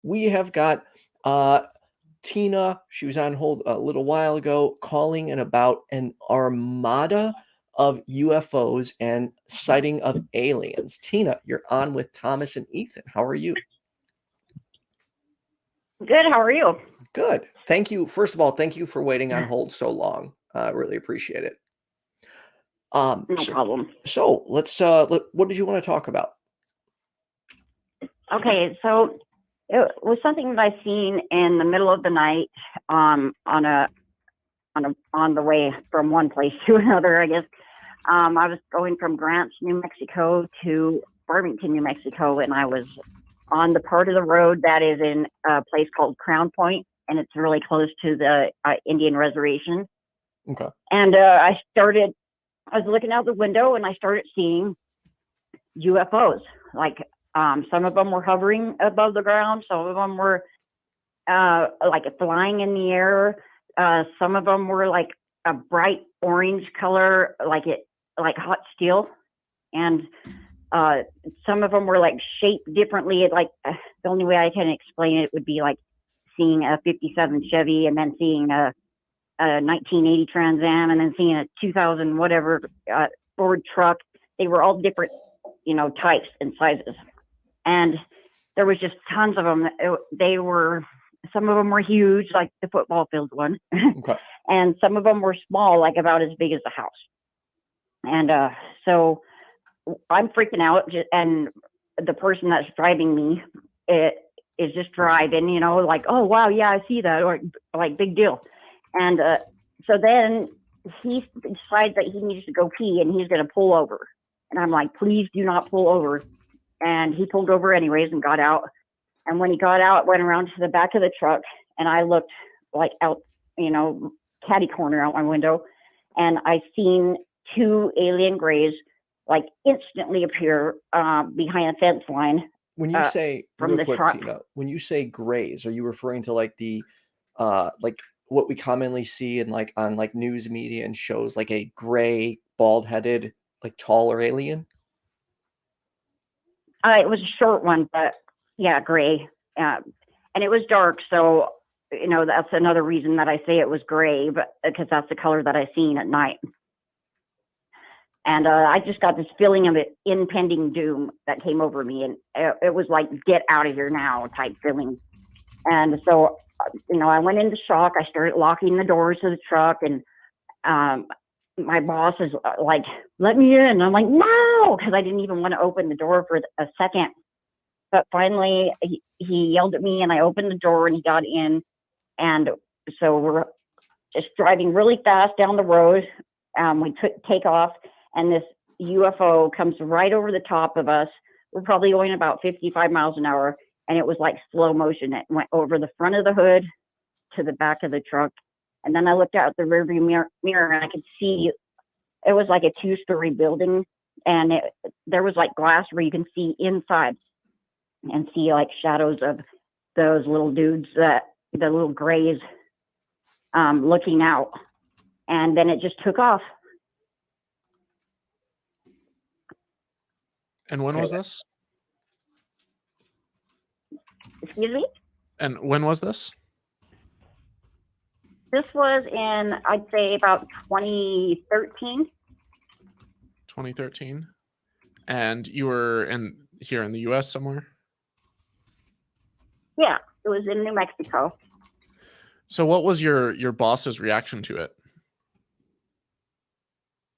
we have got Tina. She was on hold a little while ago, calling in about an armada of UFOs and sighting of aliens. Tina, you're on with Thomas and Ethan. How are you? Good. How are you? Good. Thank you. First of all, thank you for waiting on hold so long. Really appreciate it. No problem. So what did you want to talk about? Okay, so it was something that I seen in the middle of the night, on the way from one place to another, I guess. I was going from Grants, New Mexico to Farmington, New Mexico, and I was on the part of the road that is in a place called Crown Point, and it's really close to the Indian reservation. Okay. And I was looking out the window, and I started seeing UFOs. Like, some of them were hovering above the ground. Some of them were like flying in the air. Some of them were like a bright orange color, like hot steel. And some of them were like shaped differently. Like, the only way I can explain it would be like seeing a 57 Chevy and then seeing a 1980 Trans Am and then seeing a 2000 whatever Ford truck. They were all different, types and sizes. And there was just tons of them. Some of them were huge, like the football field one. Okay. And some of them were small, like about as big as the house. And so I'm freaking out, and the person that's driving me is just driving, like, oh, wow, yeah, I see that, or like, big deal. And so then he decides that he needs to go pee, and he's going to pull over. And I'm like, please do not pull over. And he pulled over anyways and got out. And when he got out, went around to the back of the truck, and I looked like out, catty corner out my window, and I seen two alien grays like instantly appear behind a fence line. When you say from the truck, Tina, when you say grays, are you referring to like the like what we commonly see in like on like news media and shows, like a gray, bald-headed, like taller alien? It was a short one, but yeah, gray. And it was dark, so that's another reason that I say it was gray, but because that's the color that I seen at night. And I just got this feeling of impending doom that came over me, and it was like, get out of here now type feeling. And so, I went into shock. I started locking the doors of the truck, and my boss is like, let me in. And I'm like, no, because I didn't even want to open the door for a second. But finally, he yelled at me, and I opened the door, and he got in. And so we're just driving really fast down the road. We take off, and this UFO comes right over the top of us. We're probably going about 55 miles an hour, and it was like slow motion. It went over the front of the hood to the back of the truck. And then I looked out the rearview mirror, and I could see it was like a 2-story building, and there was like glass where you can see inside and see like shadows of those little dudes, the little grays, looking out. And then it just took off. And when was this? Excuse me? And when was this? This was in, I'd say, about 2013. 2013. And you were here in the U.S. somewhere? Yeah, it was in New Mexico. So what was your boss's reaction to it?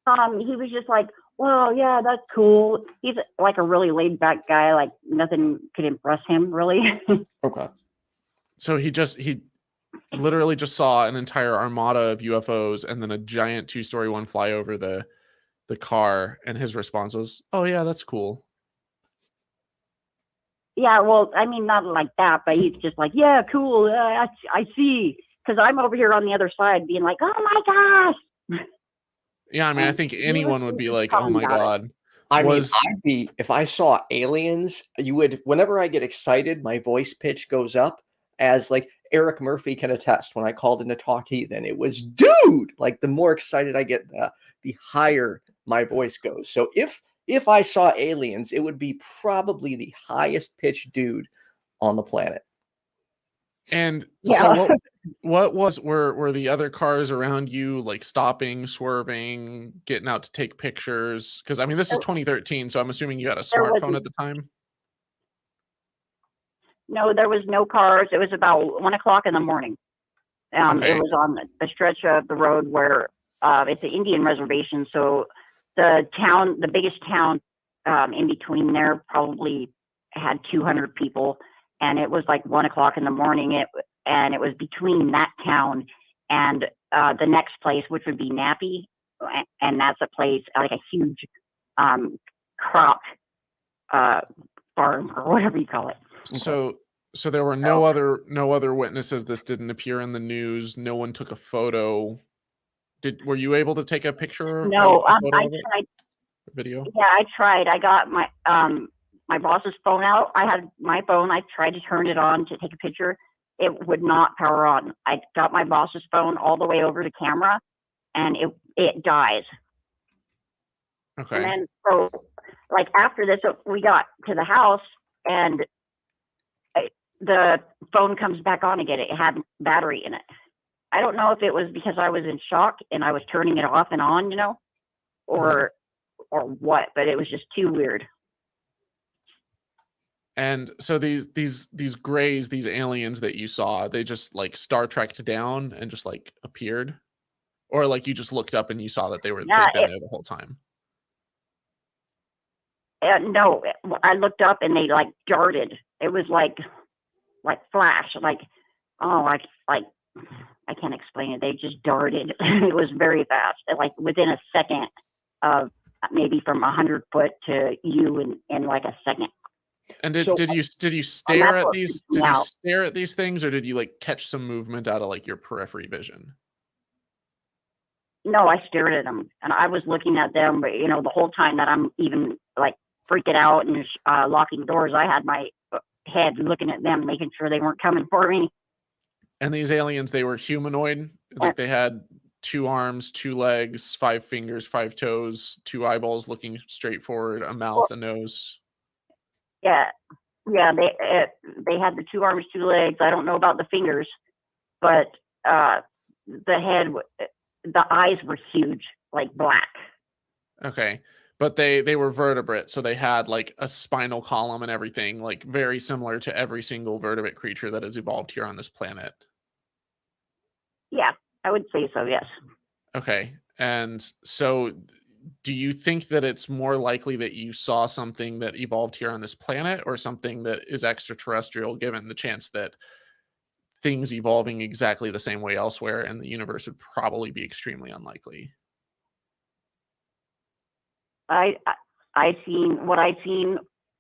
He was just like, well, yeah, that's cool. He's like a really laid back guy. Like, nothing could impress him, really. Okay. So he literally just saw an entire armada of UFOs and then a giant 2-story one fly over the car, and his response was, oh yeah, that's cool. Yeah, well, I mean, not like that, but he's just like, yeah, cool, I see. Because I'm over here on the other side being like, oh my gosh. Yeah, I mean, I think anyone would be like, oh my God. If I saw aliens, whenever I get excited, my voice pitch goes up, as like Eric Murphy can attest. When I called in to talk to Ethan, it was dude. Like, the more excited I get, the higher my voice goes. So if I saw aliens, it would be probably the highest pitched dude on the planet. And Yeah. so were the other cars around you like stopping, swerving, getting out to take pictures? Because I mean, this is 2013, so I'm assuming you had a There smartphone wasn't. at the time. No, there was no cars. It was about 1 o'clock in the morning. Okay. It was on the stretch of the road where it's an Indian reservation. So the biggest town in between there probably had 200 people. And it was like 1 o'clock in the morning. And it was between that town and the next place, which would be Nappy. And that's a place, like a huge crop farm or whatever you call it. So there were no other witnesses. This didn't appear in the news. No one took a photo. Were you able to take a picture? No, a photo I of it? tried. Video? Yeah, I tried. I got my my boss's phone out. I had my phone. I tried to turn it on to take a picture. It would not power on. I got my boss's phone all the way over to camera, and it dies. Okay. And then so, like after this, we got to the house, and the phone comes back on again. It had battery in it. I don't know if it was because I was in shock and I was turning it off and on, or what, but it was just too weird. And so these grays, these aliens that you saw, they just like Star Trekked down and just like appeared? Or like you just looked up and you saw that they'd been there the whole time? No, I looked up and they like darted. It was like flash, like I can't explain it. They just darted. It was very fast, like within a second of maybe from 100 foot to you in like a second. And did you stare at these? Did you stare at these things, or did you like catch some movement out of like your periphery vision? No, I stared at them, and I was looking at them. But the whole time that I'm even like freaking out and locking doors, I had my head looking at them, making sure they weren't coming for me. And these aliens, they were humanoid, like they had 2 arms, 2 legs, 5 fingers, 5 toes, 2 eyeballs looking straight forward, a mouth, a nose. Yeah, they had the 2 arms, 2 legs. I don't know about the fingers, but the head, the eyes were huge, like black. Okay. But they were vertebrate, so they had like a spinal column and everything, like very similar to every single vertebrate creature that has evolved here on this planet. Yeah, I would say so, yes. Okay. And so do you think that it's more likely that you saw something that evolved here on this planet or something that is extraterrestrial, given the chance that things evolving exactly the same way elsewhere in the universe would probably be extremely unlikely? I seen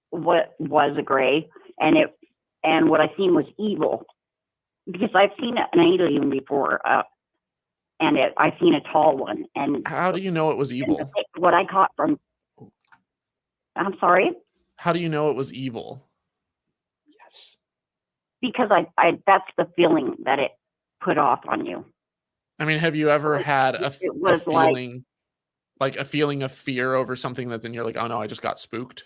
what was a gray, and what I seen was evil, because I've seen an alien before, and I've seen a tall one. And how do you know it was evil? What I caught from, I'm sorry. How do you know it was evil? Yes, because I that's the feeling that it put off on you. I mean, have you ever had a feeling? Like a feeling of fear over something that then you're like, oh no, I just got spooked?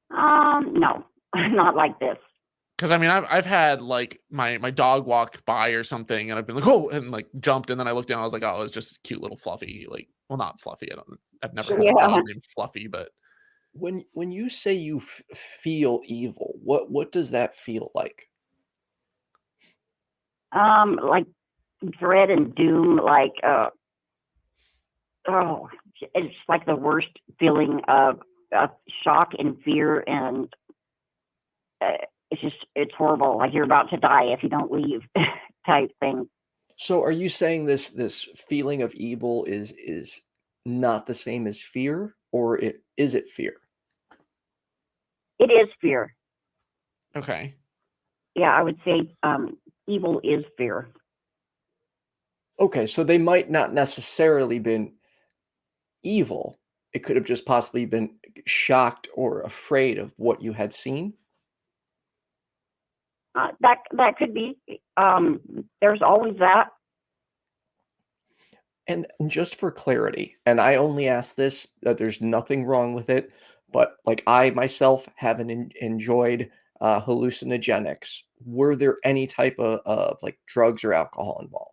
No, not like this. Because I mean, I've had like my dog walked by or something, and I've been like, oh, and like jumped, and then I looked down, I was like, oh, it's just cute little Fluffy. Like, well, not Fluffy. I've never had a dog named Fluffy, but when you say you feel evil, what does that feel like? Like dread and doom, like it's like the worst feeling of shock and fear, and it's horrible. Like you're about to die if you don't leave, type thing. So, are you saying this feeling of evil is not the same as fear, or is it fear? It is fear. Okay. Yeah, I would say evil is fear. Okay, so they might not necessarily been evil. It could have just possibly been shocked or afraid of what you had seen. That could be. There's always that. And just for clarity, and I only ask this, that there's nothing wrong with it, but like I myself haven't enjoyed hallucinogenics. Were there any type of like drugs or alcohol involved?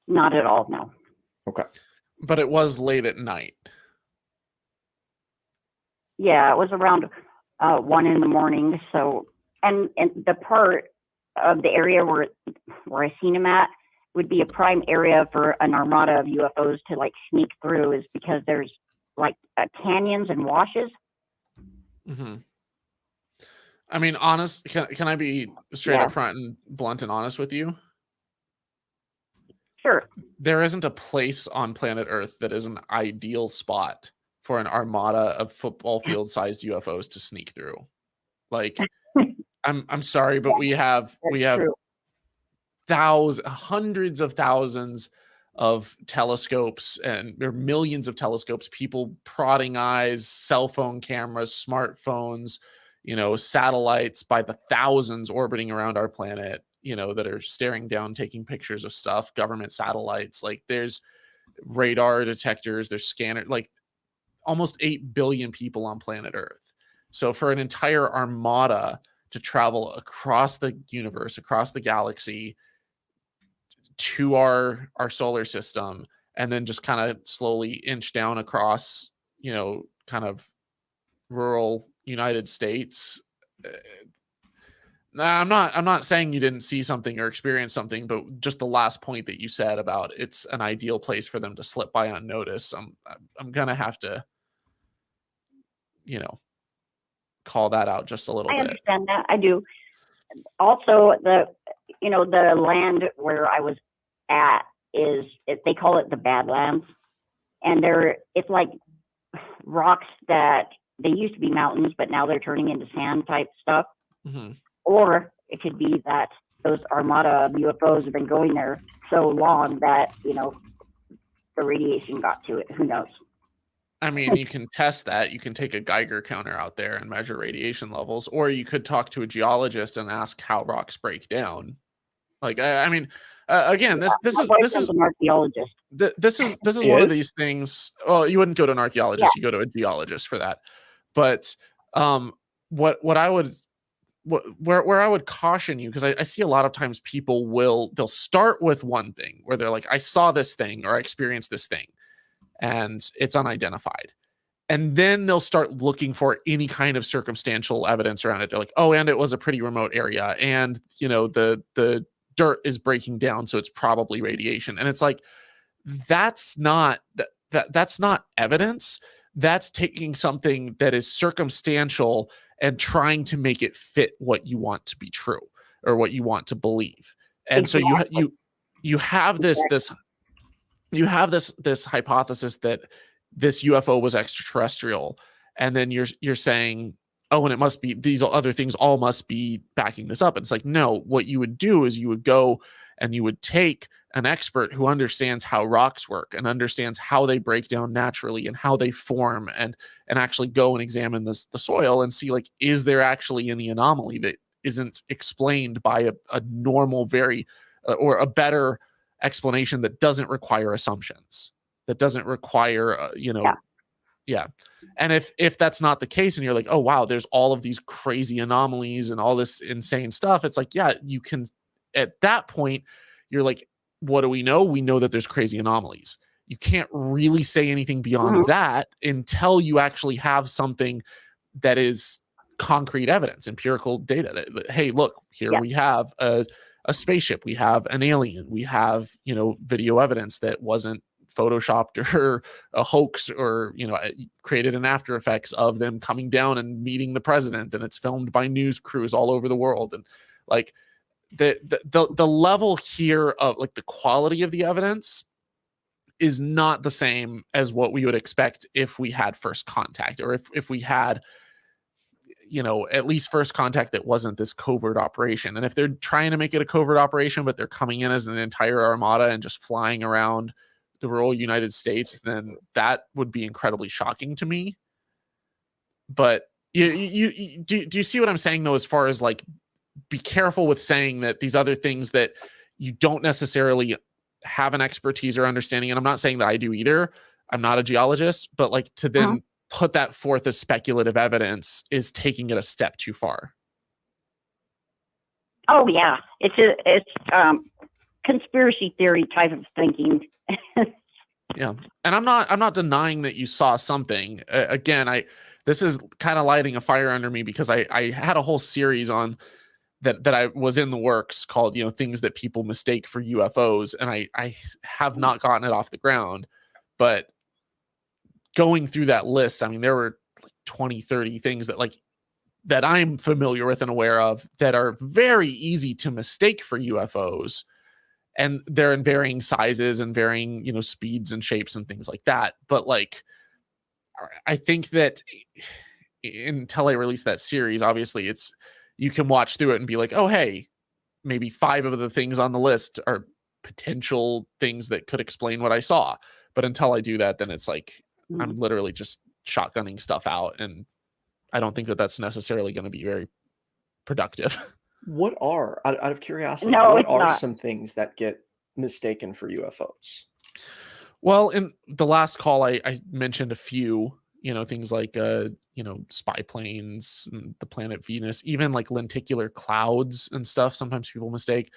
Not at all, no. Okay. But it was late at night. Yeah, it was around 1 in the morning. So, and the part of the area where I seen him at would be a prime area for an armada of UFOs to like sneak through, is because there's like canyons and washes. Mm-hmm. I mean, honest, can I be straight up front and blunt and honest with you? Sure. There isn't a place on planet Earth that is an ideal spot for an armada of football field sized UFOs to sneak through. Like, I'm sorry, but we have True. hundreds of thousands of telescopes or millions of telescopes, people prodding eyes, cell phone cameras, smartphones, satellites by the thousands orbiting around our planet, that are staring down, taking pictures of stuff, government satellites. Like, there's radar detectors, there's scanners, like almost 8 billion people on planet Earth. So for an entire armada to travel across the universe, across the galaxy to our solar system, and then just kind of slowly inch down across, kind of rural United States. I'm not saying you didn't see something or experience something, but just the last point that you said about it's an ideal place for them to slip by unnoticed. I'm gonna have to, call that out just a little bit. I understand that. I do. Also, the land where I was at they call it the Badlands, and it's like rocks that they used to be mountains, but now they're turning into sand type stuff. Mm-hmm. Or it could be that those armada of UFOs have been going there so long that the radiation got to it. Who knows? I mean, you can test that. You can take a Geiger counter out there and measure radiation levels, or you could talk to a geologist and ask how rocks break down. Like, I mean, again, this is an archaeologist. This is one of these things. Well, you wouldn't go to an archaeologist; you go to a geologist for that. But where I would caution you, because I see a lot of times people they'll start with one thing where they're like, I saw this thing or I experienced this thing, and it's unidentified. And then they'll start looking for any kind of circumstantial evidence around it. They're like, oh, and it was a pretty remote area, and the dirt is breaking down, so it's probably radiation. And it's like, that's not evidence. That's taking something that is circumstantial and trying to make it fit what you want to be true or what you want to believe. And exactly. So you have this hypothesis that this UFO was extraterrestrial, and then you're saying, oh, and it must be, these other things all must be backing this up. And it's like, no, what you would do is you would go and you would take an expert who understands how rocks work and understands how they break down naturally and how they form, and actually go and examine the soil and see, like, is there actually any anomaly that isn't explained by a normal, or a better explanation that doesn't require assumptions, that doesn't require, Yeah. And if that's not the case, and you're like, oh, wow, there's all of these crazy anomalies and all this insane stuff, it's like, yeah, you can, at that point, you're like, what do we know? We know that there's crazy anomalies. You can't really say anything beyond that until you actually have something that is concrete evidence, empirical data that hey, look, here we have a spaceship, we have an alien, we have, video evidence that wasn't photoshopped or a hoax, or created in After Effects of them coming down and meeting the president, and it's filmed by news crews all over the world. And like the level here of, like, the quality of the evidence is not the same as what we would expect if we had first contact, or if we had at least first contact that wasn't this covert operation. And if they're trying to make it a covert operation, but they're coming in as an entire armada and just flying around the rural United States, then that would be incredibly shocking to me. But do you see what I'm saying, though, as far as, like, be careful with saying that these other things that you don't necessarily have an expertise or understanding. And I'm not saying that I do either. I'm not a geologist, but, like, to then put that forth as speculative evidence is taking it a step too far. Oh yeah, it's conspiracy theory type of thinking. Yeah, and I'm not denying that you saw something. Again, this is kind of lighting a fire under me because I had a whole series on that I was in the works called, things that people mistake for UFOs, and I have not gotten it off the ground. But going through that list, I mean, there were like 20, 30 things that I'm familiar with and aware of that are very easy to mistake for UFOs. And they're in varying sizes and varying, speeds and shapes and things like that. But I think that until I release that series, obviously you can watch through it and be like, oh, hey, maybe 5 of the things on the list are potential things that could explain what I saw. But until I do that, then it's like, I'm literally just shotgunning stuff out. And I don't think that that's necessarily going to be very productive. What are, out of curiosity, No, what it's are not. some things that get mistaken for UFOs? Well, in the last call, I mentioned a few, things like, spy planes, and the planet Venus, even like lenticular clouds and stuff. Sometimes people mistake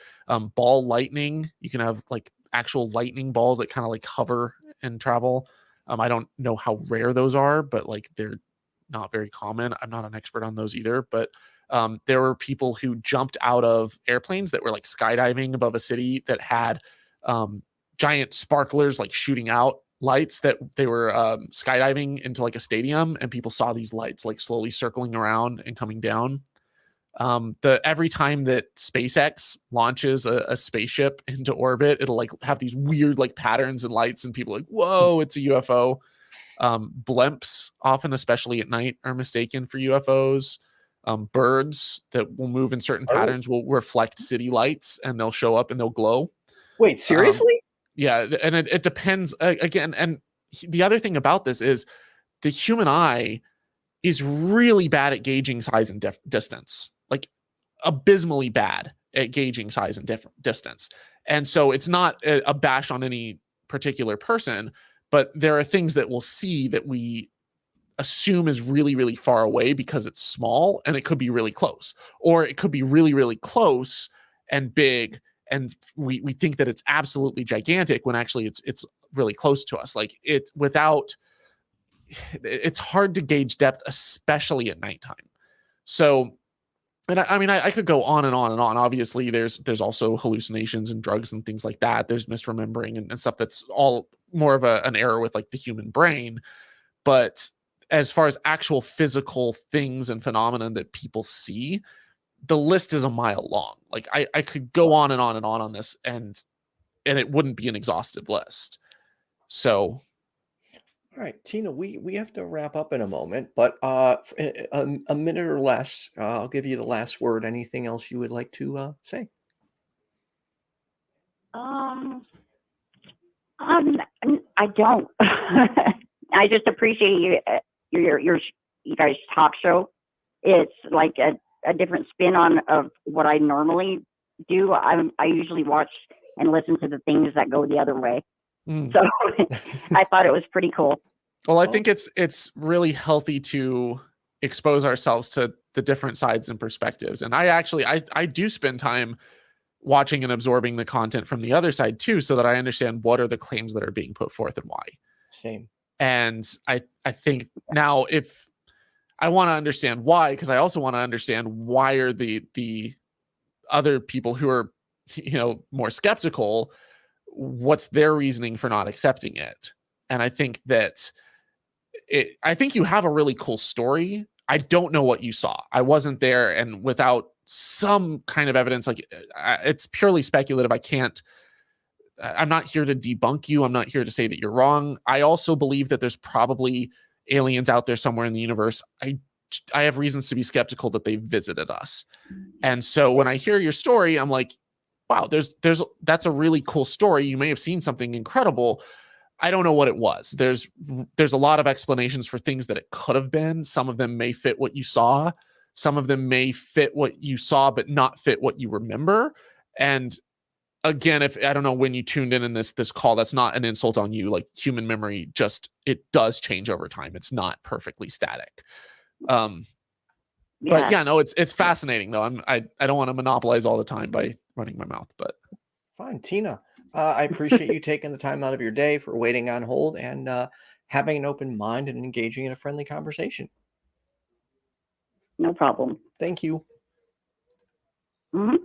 ball lightning. You can have like actual lightning balls that kind of like hover and travel. I don't know how rare those are, but like they're not very common. I'm not an expert on those either, but there were people who jumped out of airplanes that were like skydiving above a city that had giant sparklers like shooting out lights, that they were skydiving into like a stadium, and people saw these lights like slowly circling around and coming down. Every time that SpaceX launches a spaceship into orbit, it'll like have these weird like patterns and lights, and people are like, whoa, it's a UFO. Blimps, often, especially at night, are mistaken for UFOs. Birds that will move in certain patterns will reflect city lights, and they'll show up and they'll glow. Wait, seriously? Yeah, and it depends again. And the other thing about this is the human eye is really bad at gauging size and distance, like abysmally bad at gauging size and distance. And so it's not a bash on any particular person, but there are things that we'll see that we assume is really, really far away because it's small, and it could be really close, or it could be really, really close and big, and we think that it's absolutely gigantic when actually it's really close to us. Like it's hard to gauge depth, especially at nighttime. So, and I could go on and on and on. Obviously, there's also hallucinations and drugs and things like that. There's misremembering and stuff that's all more of an error with like the human brain. But as far as actual physical things and phenomena that people see, the list is a mile long. Like I could go on and on and on this, and it wouldn't be an exhaustive list. So, All right, Tina, we have to wrap up in a moment, but a minute or less, I'll give you the last word. Anything else you would like to say? I don't. I just appreciate you guys' talk show. It's like a different spin of what I normally do. I usually watch and listen to the things that go the other way. So I thought it was pretty cool. Well, I think it's really healthy to expose ourselves to the different sides and perspectives. And I do spend time watching and absorbing the content from the other side too, so that I understand what are the claims that are being put forth and why. Same. And I think now, if I want to understand why, because I also want to understand why are the other people who are, more skeptical, what's their reasoning for not accepting it. And I think that I think you have a really cool story. I don't know what you saw. I wasn't there, and without some kind of evidence, like it's purely speculative. I'm not here to debunk you. I'm not here to say that you're wrong. I also believe that there's probably aliens out there somewhere in the universe. I have reasons to be skeptical that they visited us. And so when I hear your story, I'm like, wow, that's a really cool story. You may have seen something incredible. I don't know what it was. There's a lot of explanations for things that it could have been. Some of them may fit what you saw. Some of them may fit what you saw, but not fit what you remember. And again, if I don't know when you tuned in this call, that's not an insult on you. Like, human memory, just it does change over time. It's not perfectly static. But yeah, no, it's fascinating though. I don't want to monopolize all the time by running my mouth, but fine. Tina, I appreciate you taking the time out of your day for waiting on hold and having an open mind and engaging in a friendly conversation. No problem. Thank you. Bye.